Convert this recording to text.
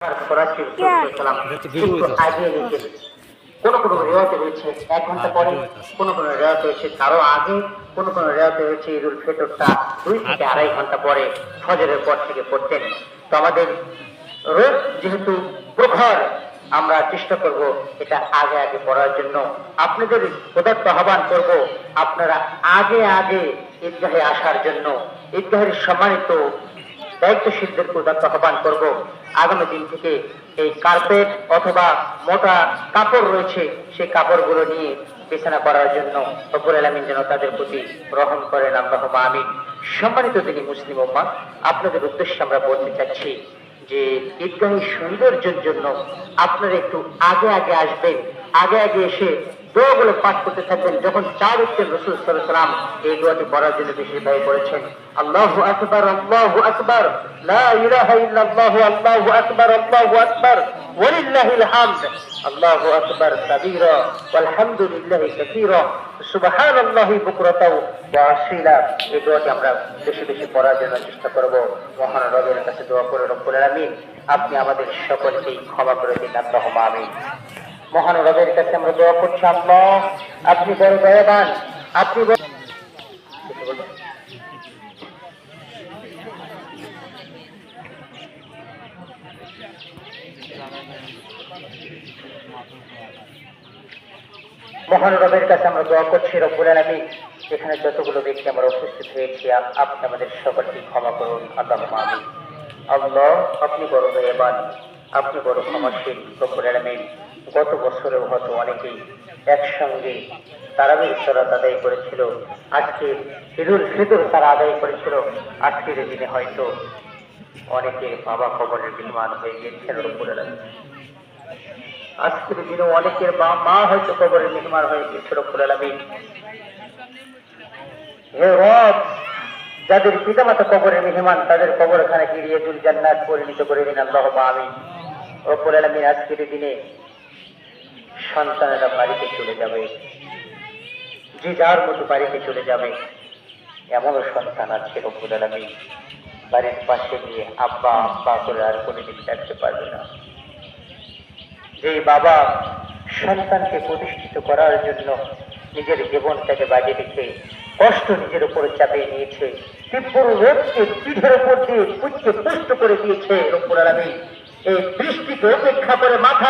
কোন কোন রেওয়াতে রয়েছে 1 ঘন্টা পরে, কোন কোন রেওয়াতে রয়েছে তারও আগে, কোন কোন রেওয়াতে রয়েছে ঈদুল ফিতরটা 2 থেকে 2.5 ঘন্টা পরে ফজরের পর থেকে পড়তেন। তো আমাদের রোজ যেহেতু প্রখর, আমরা চেষ্টা করব এটা আগে আগে পড়ার জন্য। আপনাদের উদাত্ত আহ্বান করব আপনারা আগে আগে ঈদগাহে আসার জন্য। ঈদগাহের সম্মানিত দায়িত্বশীলদেরকে উদাত্ত আহ্বান করব আগামী দিন থেকে এই কার্পেট অথবা মোটা কাপড় রয়েছে সেই কাপড়গুলো নিয়ে বিছানা করার জন্য। রব্বুল আলামিন যেন তাদের প্রতি রহম করেন, আল্লাহুম্মা আমিন। সম্মানিত তিনি মুসলিম উম্মাহ, আপনাদের উদ্দেশ্যে আমরা বলতে চাচ্ছি যে ঈদগাহের সৌন্দর্যের জন্য আপনারা একটু আগে আগে আসবেন। আগে আগে এসে দোয়াগুলো পাঠ করতে থাকবেন। যখন 4 উঠতেন রাসূল সাল্লাল্লাহু আলাইহি ওয়াসাল্লাম এই দোয়াটি পড়ার জন্য বেশিরভাগ করেছেন। আল্লাহু আকবার, আল্লাহু আকবার, লা ইলাহা ইল্লাল্লাহু, আল্লাহু আকবার, আল্লাহু আকবার, ওয়ালিল্লাহিল হামদ, আল্লাহু আকবার কাবীরা ওয়াল হামদুলিল্লাহি কাসীরা, সুবহানাল্লাহি বুকরাতাও ওয়া আসীলা। এই দোয়াটি আমরা বেশি বেশি পড়ার জন্য চেষ্টা করব। মহান রবের কাছে দোয়া করে রব্বুল আলামিন আপনি আমাদের সকলকেই ক্ষমা করে দিন, আল্লাহুম্মা আমিন। মহান রবের কাছে আমরা দোয়া করছি, আল্লাহ আপনি বড় দয়াবান, আপনি মহান রবের কাছে আমরা দোয়া করছি রব্বুল আলামিন এখানে যতগুলো ব্যক্তি আমরা উপস্থিত হয়েছি আপনি আমাদের সকলকে ক্ষমা করুন, আল্লাহুম্মা আমিন। আল্লাহ আপনি বড় দয়াবান, আপনি বড় ক্ষমাশীল রব্বুল আলামিন। গত বছরেও হয়তো অনেকেই একসঙ্গে তারাবির সালাত আদায় করেছিল, আজকে ঈদুল ফিতর তারা আদায় করেছিল। আজকের দিনে হয়তো অনেকের বাবা কবরের মেহমান হয়ে গিয়েছেন রব্বুল আলামিন। আজকের দিনে অনেকের মা হয়তো কবরের মেহমান হয়ে গিয়েছে রব্বুল আলামিন। হে রব, যাদের পিতামাতা কবরের মেহমান তাদের কবরখানা গিরিয়াতুল জান্নাত পরিণত করে দিন, আল্লাহুম্মা আমিন। রব্বুল আলামিন আজকের দিনে সন্তানেরা বাড়িতে চলে যাবে, যে যার মতো বাড়িতে চলে যাবে। এমনও সন্তান আছে রব্বুল আলামিন বাড়ির পাশে গিয়ে আব্বা আব্বা করে আর কোনোদিন ডাকতে পারবে না। যে বাবা সন্তানকে প্রতিষ্ঠিত করার জন্য নিজের জীবনটাকে বাজি রেখে কষ্ট নিজের উপর চাপিয়ে নিয়েছে, তীব্র রোদকে পিঠের উপর দিয়ে পুষ্ট করে দিয়েছে রব্বুল আলামিন, এই বৃষ্টিকে উপেক্ষা করে মাথা